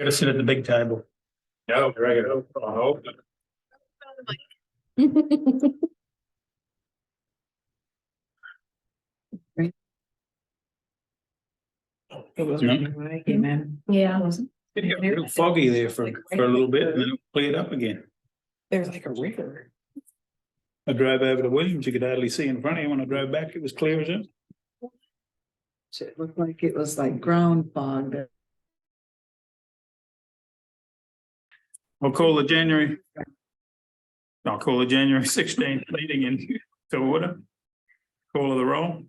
Gotta sit at the big table. No, regular. I hope. It was Yeah. when I came in. Yeah. It got real foggy there for a little bit and then it cleared up again. There's like a river. I drove over to Williams, you could hardly see in front of you. When I drove back, it was clear as it. It looked like it was like ground fog. I'll call the January 16th meeting into order. Call of the roll.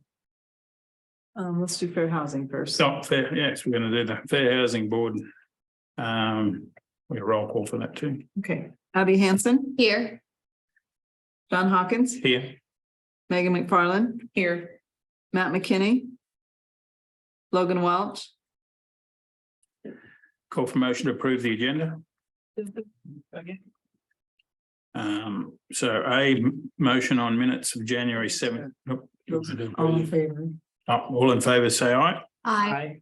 Let's do fair housing first. Stop fair, yes, we're gonna do the Fair Housing Board. We a roll call for that too. Okay, Abby Hansen, Here. John Hawkins, Here, Megan McFarland, Here. Matt McKinney, Logan Welch, call for motion to approve the agenda. So a motion on minutes of January 7th. all in favor. All in favour, say aye. Aye.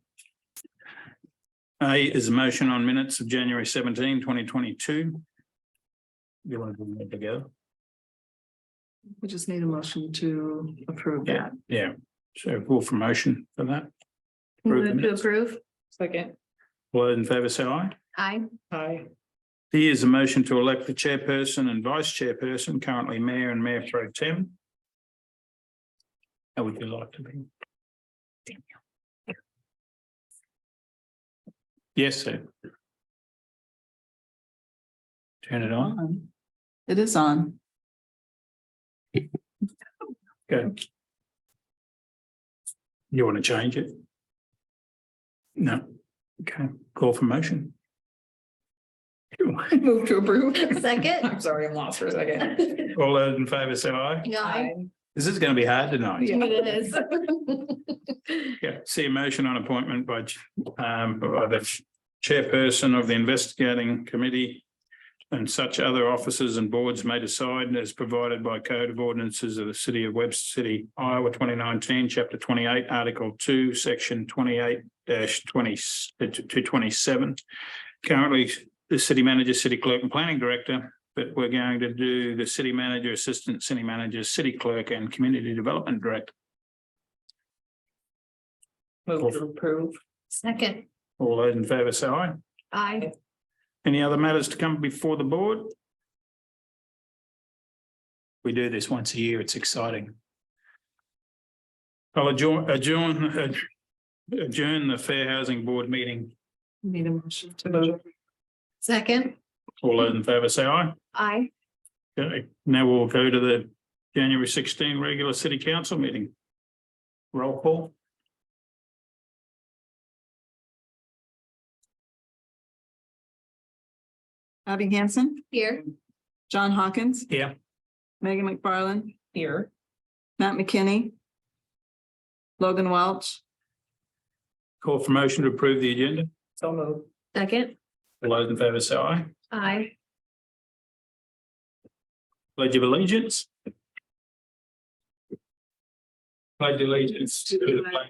A is a motion on minutes of January 17, 2022. You want to do them together? We just need a motion to approve that. Yeah, so call for motion for that. Approve the Move to minutes. approve. Second. All those in favour, say aye. Aye. Aye. D is a motion to elect the chairperson and vice chairperson, currently mayor and mayor pro tem. How would you like to be? Yes, sir. Turn it on. It is on. Go. You want to change it? No. Okay, call for motion. Move to approve. Second. I'm sorry, I'm lost for a second. All those in favour say aye. Aye. This is going to be hard tonight. It is. Yeah, see a motion on appointment by the chairperson of the investigating committee and such other officers and boards may decide as provided by Code of Ordinances of the City of Webster City, Iowa, 2019, Chapter 28, Article 2, Section 28-227. Currently, the city manager, city clerk and planning director, but we're going to do the city manager, assistant city manager, city clerk and community development director. Move to approve. Second. All those in favour say aye. Aye. Any other matters to come before the board? We do this once a year. It's exciting. I'll adjourn the Fair Housing Board meeting. Need a motion to vote. Second. All those in favour say aye. Aye. Okay, now we'll go to the January 16 regular city council meeting. Roll call. Abby Hansen, Here. John Hawkins, Yeah. Megan McFarland. Here. Matt McKinney. Logan Welch. Call for motion to approve the agenda. So moved. Second. All those in favour say aye. Aye. Pledge of allegiance. Pledge allegiance to the flag.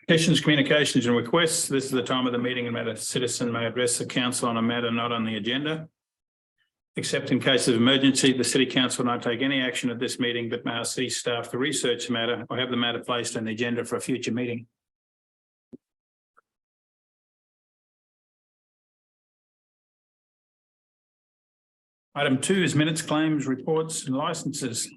Petitions, communications and requests. This is the time of the meeting and a citizen may address the council on a matter not on the agenda. Except in case of emergency, the city council will not take any action at this meeting, but may ask city staff to research the matter or have the matter placed on the agenda for a future meeting. Item 2 is minutes, claims, reports and licenses.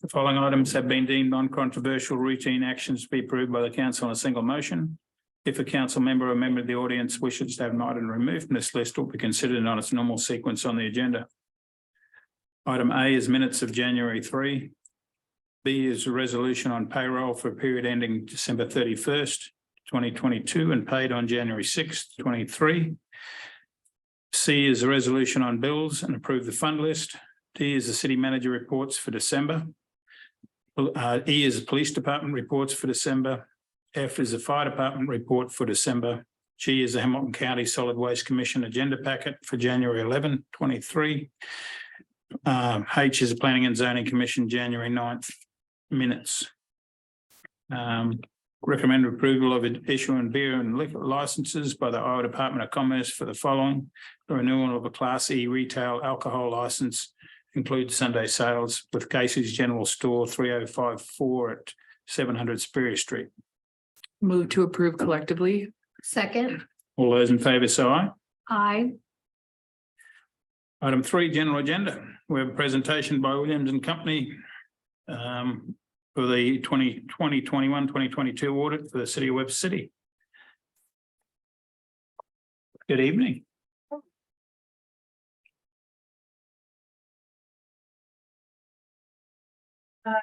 The following items have been deemed non-controversial routine actions to be approved by the council on a single motion. If a council member or a member of the audience wishes to have an item removed from this list, it will be considered on its normal sequence on the agenda. Item A is minutes of January 3. B is a resolution on payroll for a period ending December 31st, 2022 and paid on January 6th, 23. C is a resolution on bills and approve the fund list. D is the city manager reports for December. E is the police department reports for December. F is the fire department report for December. G is the Hamilton County Solid Waste Commission agenda packet for January 11, 23. H is the Planning and Zoning Commission January 9th minutes. Recommend approval of issuing beer and liquor licenses by the Iowa Department of Commerce for the following: the renewal of a Class E retail alcohol license, includes Sunday sales, with Casey's General Store 3054 at 700 Superior Street. Move to approve collectively. Second. All those in favour say aye. Aye. Item 3, general agenda. We have a presentation by Williams and Company for the 2021-2022 audit for the City of Webster City. Good evening.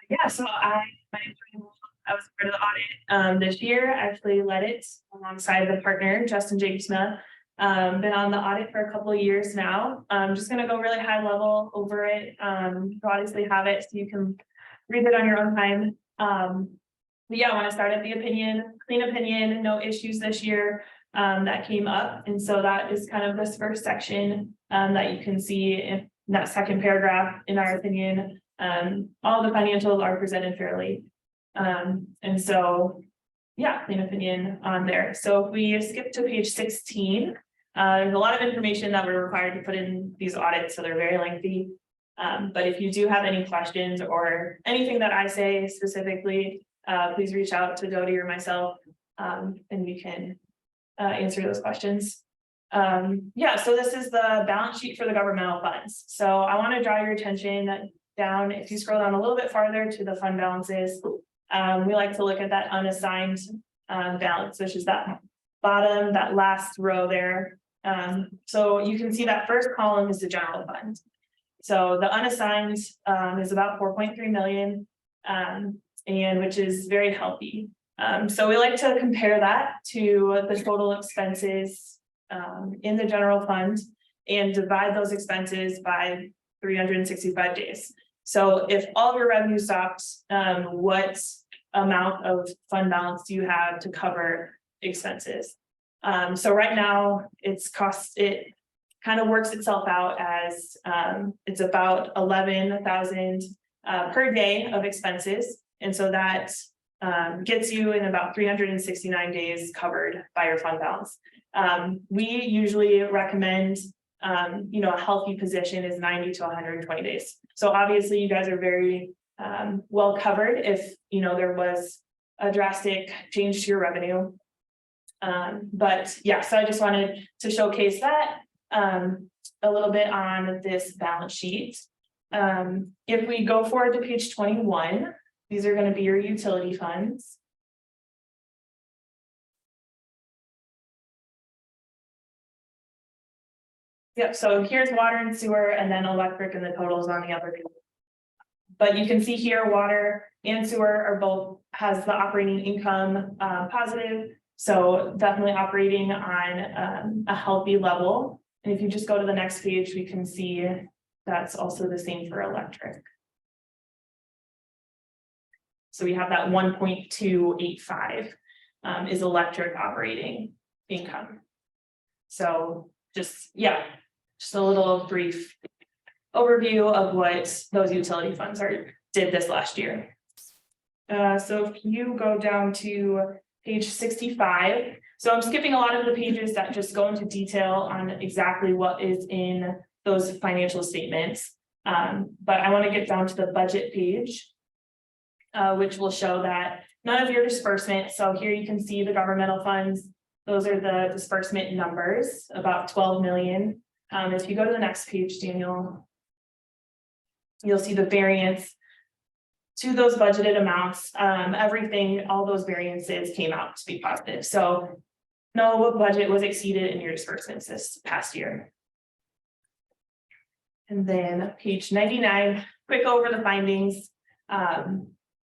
Yeah, so my name's Rachel. I was part of the audit this year. I actually led it alongside the partner, Justin Jacobsma. Been on the audit for a couple of years now. I'm just gonna go really high level over it. You obviously have it, so you can read it on your own time. But yeah, I want to start at the opinion, clean opinion, no issues this year that came up. And so that is kind of this first section that you can see in that second paragraph. In our opinion, all the financials are presented fairly. And so, yeah, clean opinion on there. So if we skip to page 16, there's a lot of information that we're required to put in these audits, so they're very lengthy. But if you do have any questions or anything that I say specifically, please reach out to Dodie or myself, and we can answer those questions. Yeah, so this is the balance sheet for the governmental funds. So I want to draw your attention down. If you scroll down a little bit farther to the fund balances, we like to look at that unassigned balance, which is that bottom, that last row there. So you can see that first column is the general fund. So the unassigned is about 4.3 million, and which is very healthy. So we like to compare that to the total expenses in the general fund and divide those expenses by 365 days. So if all of your revenue stopped, what amount of fund balance do you have to cover expenses? So right now it kind of works itself out as it's about 11,000 per day of expenses. And so that gets you in about 369 days covered by your fund balance. We usually recommend, a healthy position is 90 to 120 days. So obviously you guys are very well covered if, there was a drastic change to your revenue. But yeah, so I just wanted to showcase that a little bit on this balance sheet. If we go forward to page 21, these are going to be your utility funds. Yep, so here's water and sewer, and then electric, and the totals on the other page. But you can see here, water and sewer are both has the operating income positive. So definitely operating on a healthy level. And if you just go to the next page, we can see that's also the same for electric. So we have that 1.285 is electric operating income. So just a little brief overview of what those utility funds did this last year. So if you go down to page 65, so I'm skipping a lot of the pages that just go into detail on exactly what is in those financial statements. But I want to get down to the budget page, which will show that none of your disbursements. So here you can see the governmental funds. Those are the disbursement numbers, about 12 million. If you go to the next page, Daniel, you'll see the variance to those budgeted amounts. Everything, all those variances came out to be positive. So no budget was exceeded in your disbursements this past year. And then page 99, quick over the findings.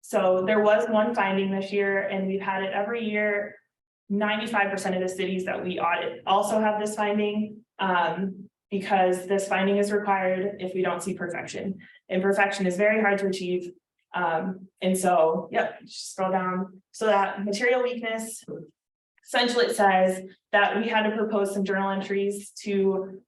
So there was one finding this year, and we've had it every year. 95% of the cities that we audit also have this finding, because this finding is required if we don't see perfection, and perfection is very hard to achieve. And so, just scroll down. So that material weakness essentially it says that we had to propose some journal entries to,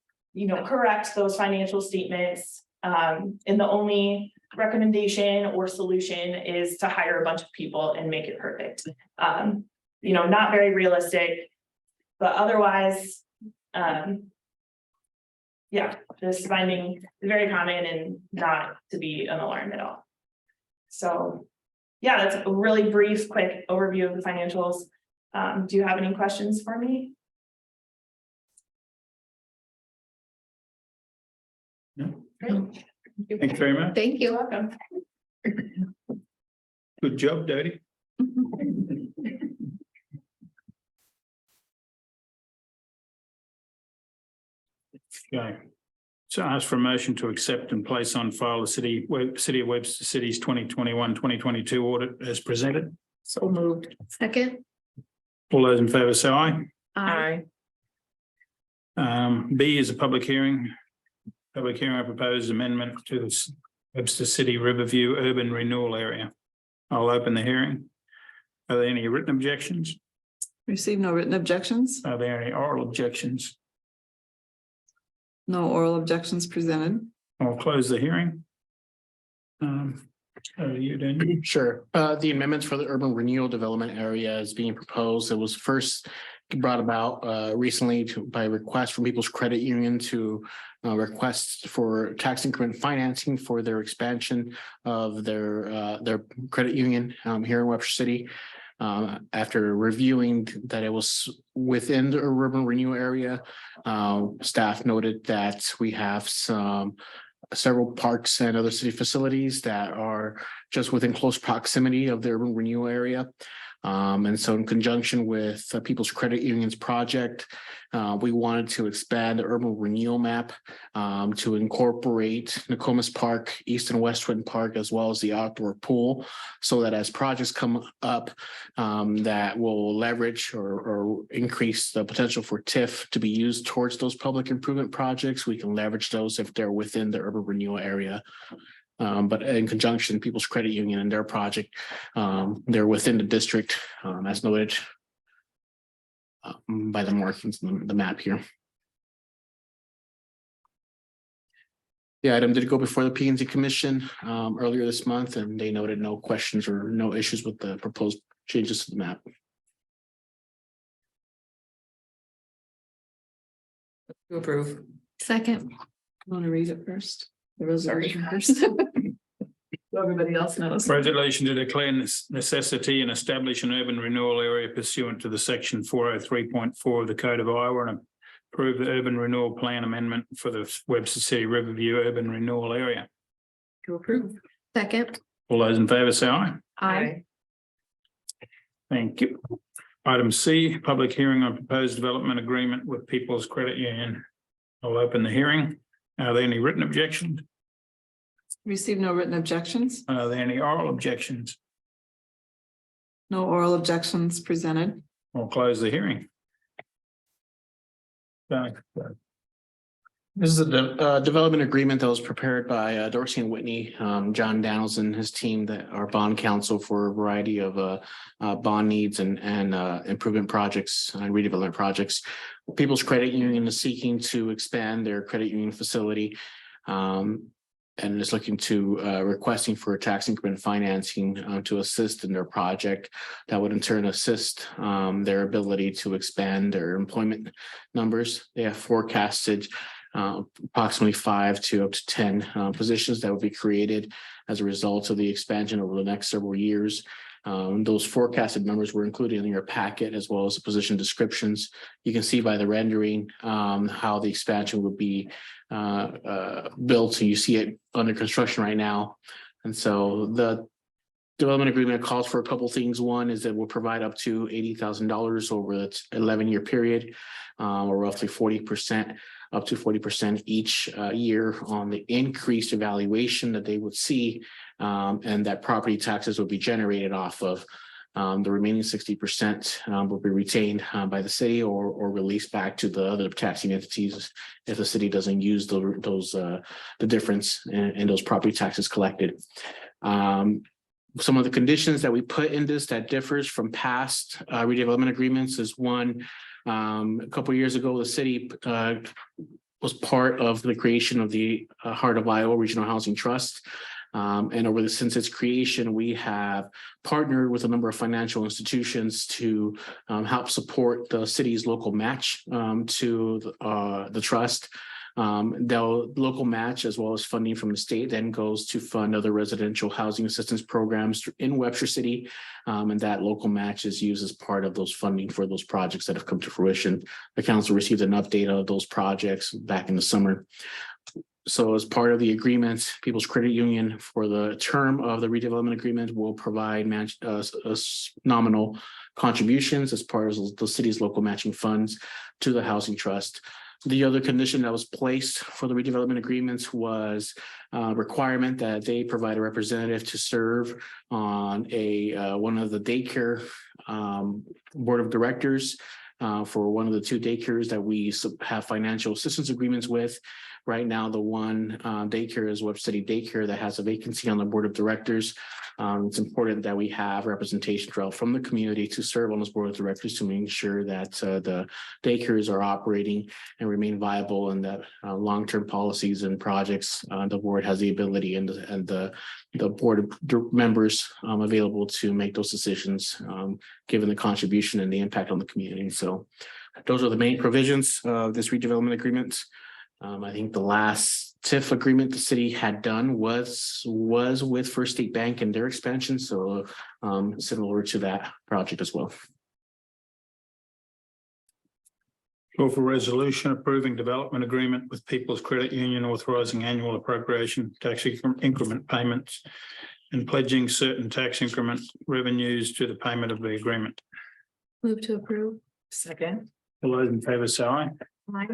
correct those financial statements. And the only recommendation or solution is to hire a bunch of people and make it perfect. Not very realistic, but otherwise, yeah, this finding is very common and not to be an alarm at all. So, yeah, that's a really brief, quick overview of the financials. Do you have any questions for me? No? Great. Thank you very much. Thank You're you. welcome. Good job, Dodie. Okay. So I ask for a motion to accept and place on file the City of Webster City's 2021-2022 audit as presented. So moved. Second. All those in favour say aye. Aye. B is a public hearing. Public hearing, I propose amendment to the Webster City Riverview Urban Renewal Area. I'll open the hearing. Are there any written objections? Receive no written objections. Are there any oral objections? No oral objections presented. I'll close the hearing. Over to you, Daniel. Sure. The amendments for the urban renewal development area is being proposed. It was first brought about recently by request from People's Credit Union to request for tax increment financing for their expansion of their credit union here in Webster City. After reviewing that it was within the urban renewal area, staff noted that we have several parks and other city facilities that are just within close proximity of the urban renewal area. And so in conjunction with People's Credit Union's project, we wanted to expand the urban renewal map to incorporate Nokomis Park, East and West Twin Park, as well as the outdoor pool, so that as projects come up that will leverage or increase the potential for TIF to be used towards those public improvement projects, we can leverage those if they're within the urban renewal area. But in conjunction, People's Credit Union and their project, they're within the district, as noted by the markings in the map here. The item did go before the P&Z Commission earlier this month, and they noted no questions or no issues with the proposed changes to the map. To approve. Second. Want to read it first? The resolution first. So everybody else knows. Resolution to declare necessity and establish an urban renewal area pursuant to the section 403.4 of the Code of Iowa and approve the urban renewal plan amendment for the Webster City Riverview Urban Renewal Area. To approve. Second. All those in favour say aye. Aye. Thank you. Item C, public hearing on proposed development agreement with People's Credit Union. I'll open the hearing. Are there any written objections? Receive no written objections. Are there any oral objections? No oral objections presented. I'll close the hearing. Done. This is a development agreement that was prepared by Dorsey and Whitney, John Downs and his team that are bond counsel for a variety of bond needs and improvement projects and redevelopment projects. People's Credit Union is seeking to expand their credit union facility and is looking to requesting for tax increment financing to assist in their project. That would in turn assist their ability to expand their employment numbers. They have forecasted approximately 5 to up to 10 positions that will be created as a result of the expansion over the next several years. Those forecasted numbers were included in your packet as well as the position descriptions. You can see by the rendering how the expansion would be built. So you see it under construction right now. And so the development agreement calls for a couple things. One is that we'll provide up to $80,000 over the 11-year period, or roughly 40%, up to 40% each year on the increased evaluation that they would see, and that property taxes will be generated off of. The remaining 60% will be retained by the city or released back to the other taxing entities if the city doesn't use the difference in those property taxes collected. some of the conditions that we put in this that differs from past redevelopment agreements is one. A couple of years ago, the city was part of the creation of the Heart of Iowa Regional Housing Trust. And since its creation, we have partnered with a number of financial institutions to help support the city's local match to the trust. The local match, as well as funding from the state, then goes to fund other residential housing assistance programs in Webster City. And that local match is used as part of those funding for those projects that have come to fruition. The council received an update of those projects back in the summer. So as part of the agreement, People's Credit Union, for the term of the redevelopment agreement, will provide nominal contributions as part of the city's local matching funds to the housing trust. The other condition that was placed for the redevelopment agreements was a requirement that they provide a representative to serve on one of the daycare board of directors for one of the two daycares that we have financial assistance agreements with. Right now, the one daycare is Webster City Daycare that has a vacancy on the board of directors. It's important that we have representation from the community to serve on this board of directors to make sure that the daycares are operating and remain viable, and that long-term policies and projects, the board has the ability and the board of members available to make those decisions, given the contribution and the impact on the community. So those are the main provisions of this redevelopment agreement. I think the last TIF agreement the city had done was with First State Bank and their expansion. So similar to that project as well. Call for resolution approving development agreement with People's Credit Union, authorizing annual appropriation tax increment payments and pledging certain tax increment revenues to the payment of the agreement. Move to approve. Second. All those in favour say aye. Aye.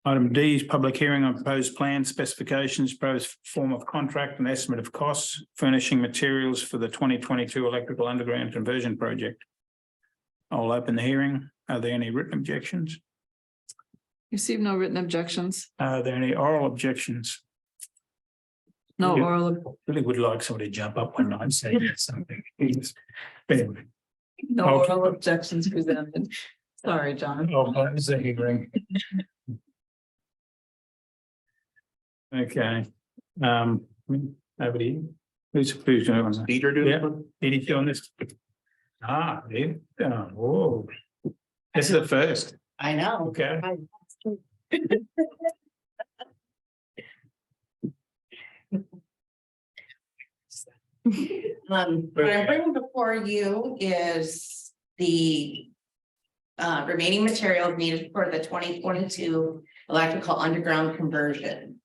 Item D is public hearing on proposed plan specifications, proposed form of contract and estimate of costs, furnishing materials for the 2022 electrical underground conversion project. I'll open the hearing. Are there any written objections? Receive no written objections. Are there any oral objections? No Yeah. oral, Really would like somebody to jump up one night and say something. Anyway, no Okay. oral objections presented. Sorry, John. I'll close the hearing. Okay. Over to you. Who's doing that? Peter doing Yeah. this one? Edie doing this? Dude. Whoa. This is the first. I know. Okay. What I'm bringing before you is the remaining materials needed for the 2022 electrical underground conversion.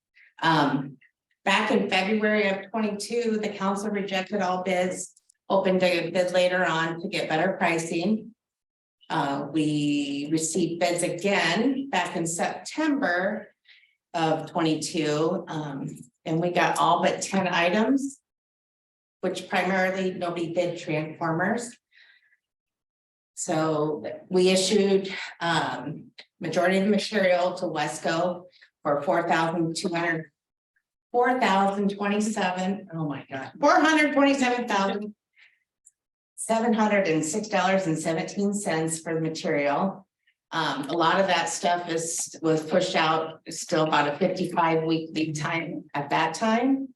Back in February of 22, the council rejected all bids, opened a bid later on to get better pricing. We received bids again back in September of 22, and we got all but 10 items, which primarily nobody bid transformers. So we issued majority of the material to Wesco for $4,027. Oh my God, $427,706.17 for the material. A lot of that stuff was pushed out, still about a 55-week lead time at that time.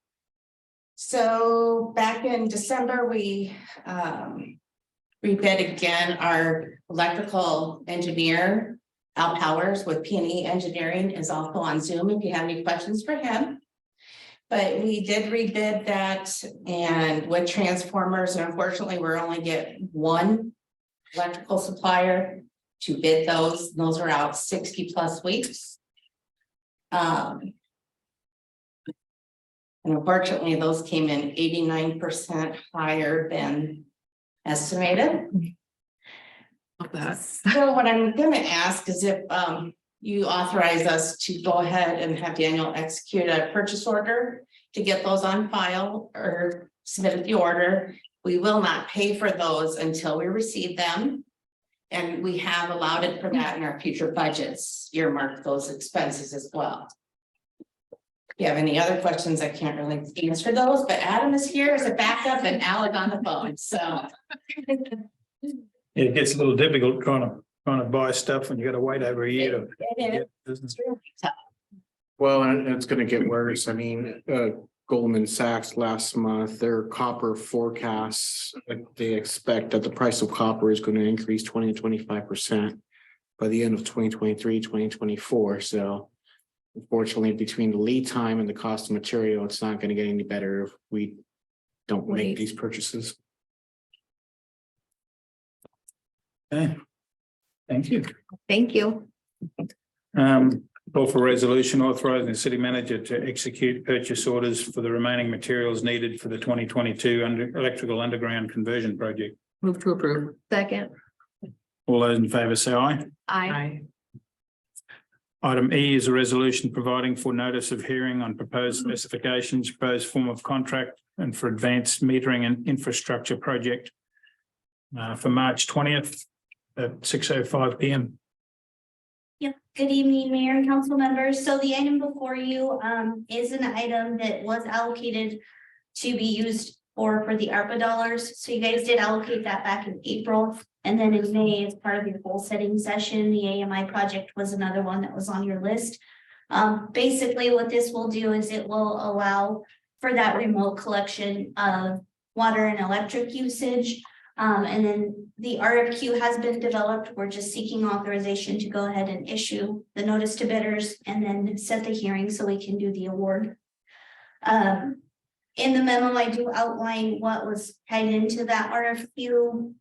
So back in December, we rebid again. Our electrical engineer, Al Powers with P&E Engineering, is also on Zoom if you have any questions for him. But we did rebid that, and with transformers, and unfortunately, we're only get one electrical supplier to bid those. Those are out 60+ weeks. And unfortunately, those came in 89% higher than estimated. So what I'm gonna ask is if you authorize us to go ahead and have Daniel execute a purchase order to get those on file or submit the order. We will not pay for those until we receive them. And we have allowed it for that in our future budgets, earmark those expenses as well. you have any other questions, I can't really answer those, but Adam is here as a backup and Alec on the phone, so. It gets a little difficult trying to buy stuff when you gotta wait over a year to It get business. is really tough. Well, and it's gonna get worse. I mean, Goldman Sachs last month, their copper forecasts, like they expect that the price of copper is going to increase 20 to 25% by the end of 2023, 2024. So unfortunately, between the lead time and the cost of material, it's not going to get any better if we don't make Wait. these purchases. Okay. Thank you. Thank you. Call for resolution authorizing the city manager to execute purchase orders for the remaining materials needed for the 2022 electrical underground conversion project. Move to approve. Second. All those in favour say aye. Aye. Item E is a resolution providing for notice of hearing on proposed specifications, proposed form of contract, and for advanced metering and infrastructure project for March 20th at 6:05 PM. Yep, good evening, Mayor and council members. So the item before you is an item that was allocated to be used for the ARPA dollars. So you guys did allocate that back in April. And then in May, as part of your goal setting session, the AMI project was another one that was on your list. Basically what this will do is it will allow for that remote collection of water and electric usage. And then the RFQ has been developed. We're just seeking authorization to go ahead and issue the notice to bidders and then set the hearing so we can do the award. In the memo, I do outline what was tied into that RFQ.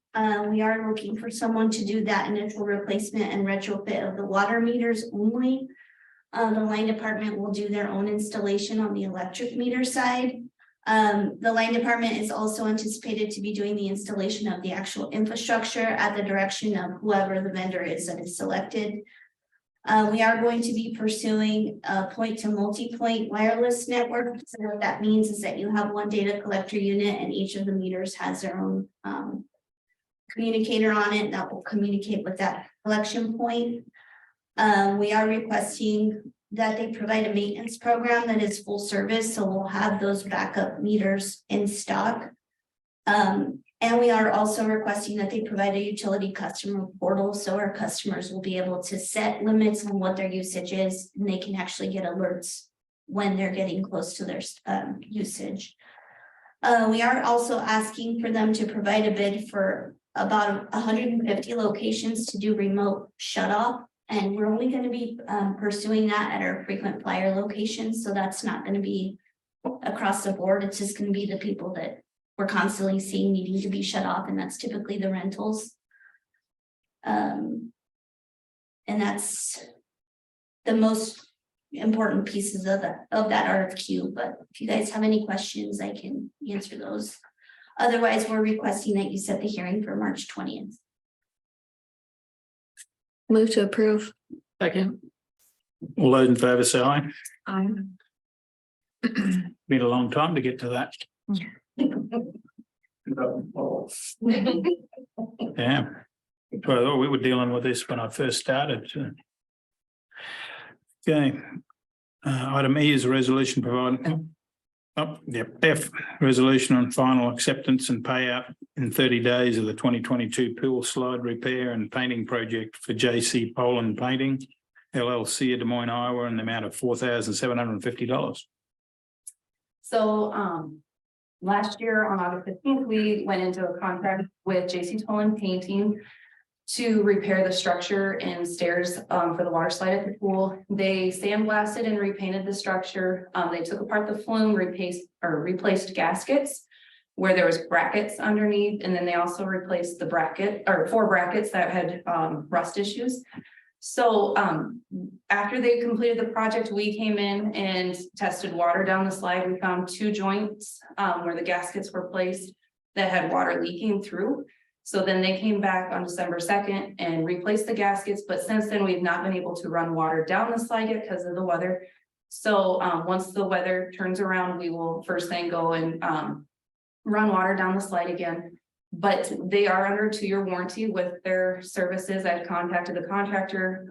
We are looking for someone to do that initial replacement and retrofit of the water meters only. The line department will do their own installation on the electric meter side. The line department is also anticipated to be doing the installation of the actual infrastructure at the direction of whoever the vendor is that is selected. We are going to be pursuing a point to multi-point wireless network. So what that means is that you have one data collector unit and each of the meters has their own communicator on it that will communicate with that collection point. We are requesting that they provide a maintenance program that is full service, so we'll have those backup meters in stock. And we are also requesting that they provide a utility customer portal, so our customers will be able to set limits on what their usage is, and they can actually get alerts when they're getting close to their usage. We are also asking for them to provide a bid for about 150 locations to do remote shut off. And we're only going to be pursuing that at our frequent flyer locations. So that's not going to be across the board. It's just going to be the people that we're constantly seeing needing to be shut off. And that's typically the rentals. And that's the most important pieces of that RFQ. But if you guys have any questions, I can answer those. Otherwise, we're requesting that you set the hearing for March 20th. Move to approve. Second. All those in favour say aye. Aye. Been a long time to get to that. Yeah. Well, we were dealing with this when I first started. Okay. Item E is a resolution providing. Oh, yep, F, resolution on final acceptance and payout in 30 days of the 2022 pool slide repair and painting project for JC Poland Painting, LLC of Des Moines, Iowa, in the amount of $4,750. So last year on August 15th, we went into a contract with JC Poland Painting to repair the structure and stairs for the water slide at the pool. They sandblasted and repainted the structure. They took apart the flume, replaced gaskets where there was brackets underneath, and then they also replaced the bracket or 4 brackets that had rust issues. So after they completed the project, we came in and tested water down the slide. We found 2 joints where the gaskets were placed that had water leaking through. So then they came back on December 2nd and replaced the gaskets. But since then, we've not been able to run water down the slide yet because of the weather. So once the weather turns around, we will first thing go and run water down the slide again. But they are under a 2-year warranty with their services. I've contacted the contractor,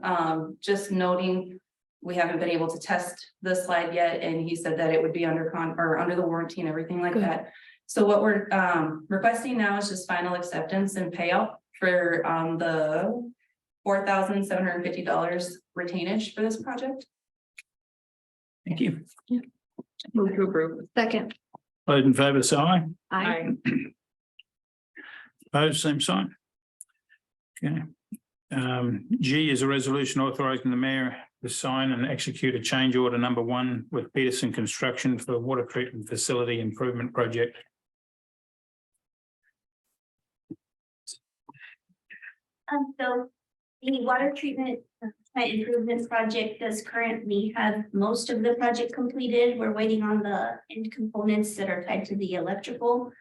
just noting we haven't been able to test the slide yet, and he said that it would be under under the warranty and everything like Good. that. So what we're requesting now is just final acceptance and payout for the $4,750 retainage for this project. Thank you. Move to approve. Second. Those in favour say aye. Aye. Opposed, same sign. Okay. G is a resolution authorising the mayor to sign and execute a change order number 1 with Peterson Construction for the water treatment facility improvement project. So the water treatment plant improvement project does currently have most of the project completed. We're waiting on the end components that are tied to the electrical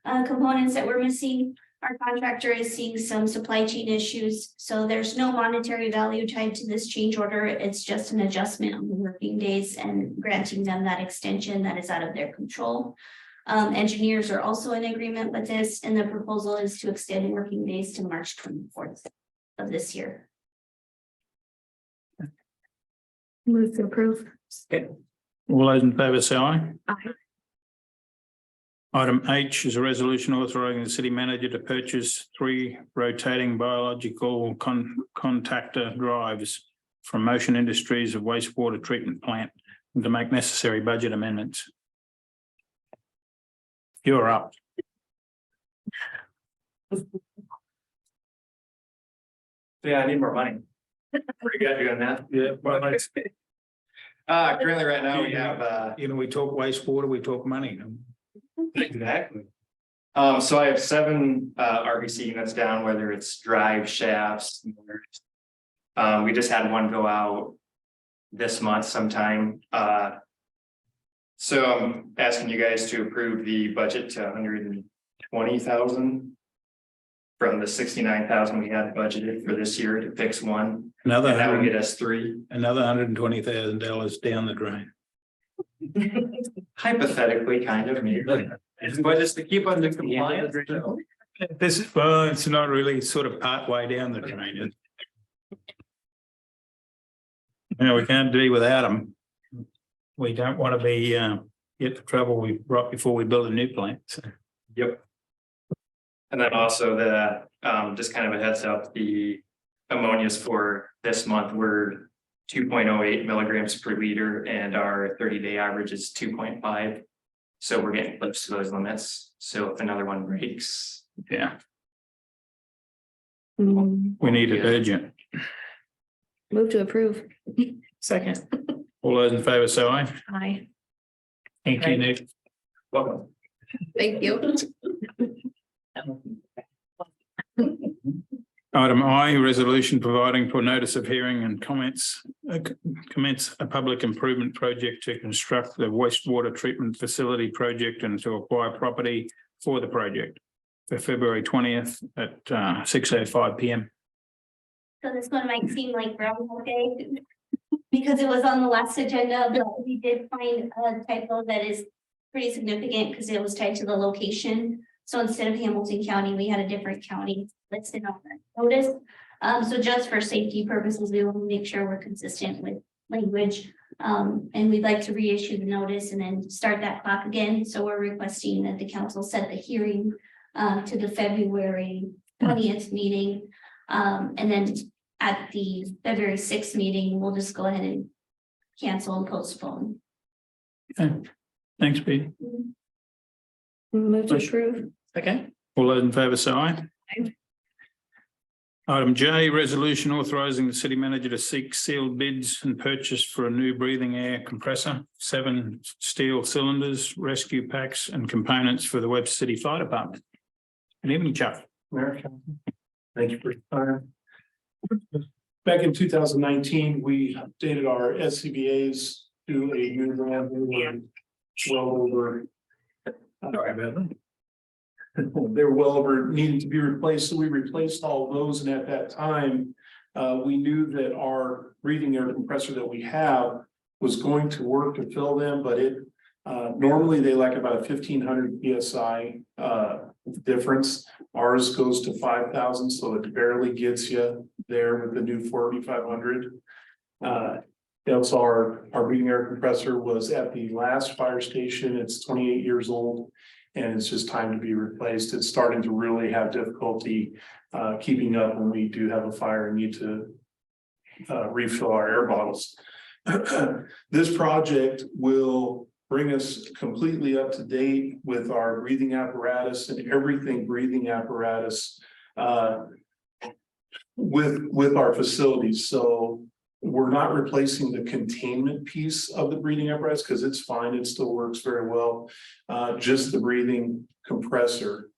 components that we're missing. Our contractor is seeing some supply chain issues, so there's no monetary value tied to this change order. It's just an adjustment on the working days and granting them that extension that is out of their control. Engineers are also in agreement with this, and the proposal is to extend working days to March 24th of this year. Move to approve. All those in favour say aye. Aye. Item H is a resolution authorising the city manager to purchase 3 rotating biological contactor drives from Motion Industries of wastewater treatment plant and to make necessary budget amendments. You're up. Yeah, I need more money. Pretty good doing that. Yeah, well, Currently right now we have, we talk wastewater, we talk money. exactly. So I have 7 RBC units down, whether it's drive shafts. We just had one go out this month sometime. So I'm asking you guys to approve the budget to 120,000 from the 69,000 we had budgeted for this year to fix one. Another And that would get us 3. another $120,000 down the drain. Hypothetically, kind of, maybe. But just to keep under compliance. This is, well, it's not really sort of part way down the drain. We can't do without them. We don't want to be get the trouble we brought before we build a new plant. So. Yep. And then also the just kind of a heads up, the ammonias for this month were 2.08 milligrams per liter, and our 30-day average is 2.5. So we're getting close to those limits. So if another one breaks, Yeah, we need it urgent. Move to approve. Second. All those in favour say aye. Aye. Thank you, Nick. welcome. Thank you. Item I, resolution providing for notice of hearing and commence a public improvement project to construct the wastewater treatment facility project and to acquire property for the project for February 20th at 6:05 p.m. So this one might seem like Groundhog Day because it was on the last agenda, but we did find a typo that is pretty significant because it was tied to the location. So instead of Hamilton County, we had a different county listed on the notice. So just for safety purposes, we want to make sure we're consistent with language. And we'd like to reissue the notice and then start that clock again. So we're requesting that the council set the hearing to the February 20th meeting. And then at the February 6th meeting, we'll just go ahead and cancel and postpone. Okay. Thanks, Pete. Move to approve. Okay. All those in favour say aye. Aye. Item J, resolution authorising the city manager to seek sealed bids and purchase for a new breathing air compressor, 7 steel cylinders, rescue packs and components for the Webster City Fire Department. Good evening, Chuck. Thank you for your time. Back in 2019, we updated our SCBA's to a new brand new well over. Sorry about that. They're well over needing to be replaced, so we replaced all those, and at that time, we knew that our breathing air compressor that we have was going to work to fill them, but it normally they like about a 1,500 PSI difference. Ours goes to 5,000, so it barely gets you there with the new 4,500. That's our breathing air compressor was at the last fire station. It's 28 years old. And it's just time to be replaced. It's starting to really have difficulty keeping up when we do have a fire and need to refill our air bottles. This project will bring us completely up to date with our breathing apparatus and everything breathing apparatus with our facilities. So we're not replacing the containment piece of the breathing apparatus because it's fine. It still works very well. Just the breathing compressor.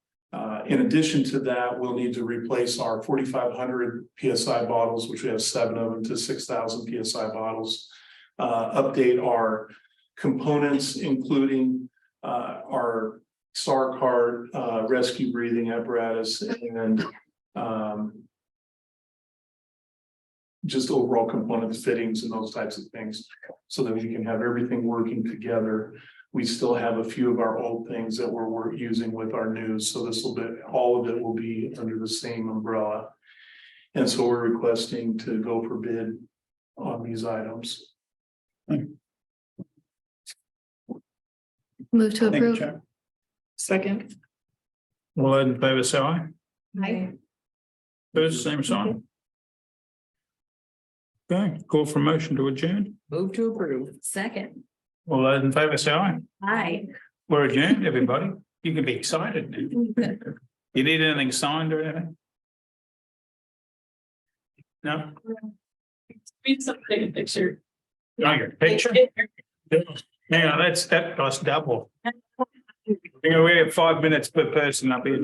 In addition to that, we'll need to replace our 4,500 PSI bottles, which we have 7 of them, to 6,000 PSI bottles. Update our components, including our SAR card, rescue breathing apparatus, and just overall component fittings and those types of things, so that we can have everything working together. We still have a few of our old things that we're using with our news, so this will be, all of it will be under the same umbrella. And so we're requesting to go for bid on these items. Move to Thank you, approve. Chair. Second. All those in favour say aye. Aye. Opposed, same sign. Okay, call for a motion to adjourn. Move to approve. Second. All those in favour say aye. Aye. We're adjourned, everybody. You can be excited now. You need anything signed or anything? No? We just have to take a picture. Oh, your picture? Yeah, that costs double. We have 5 minutes per person up here.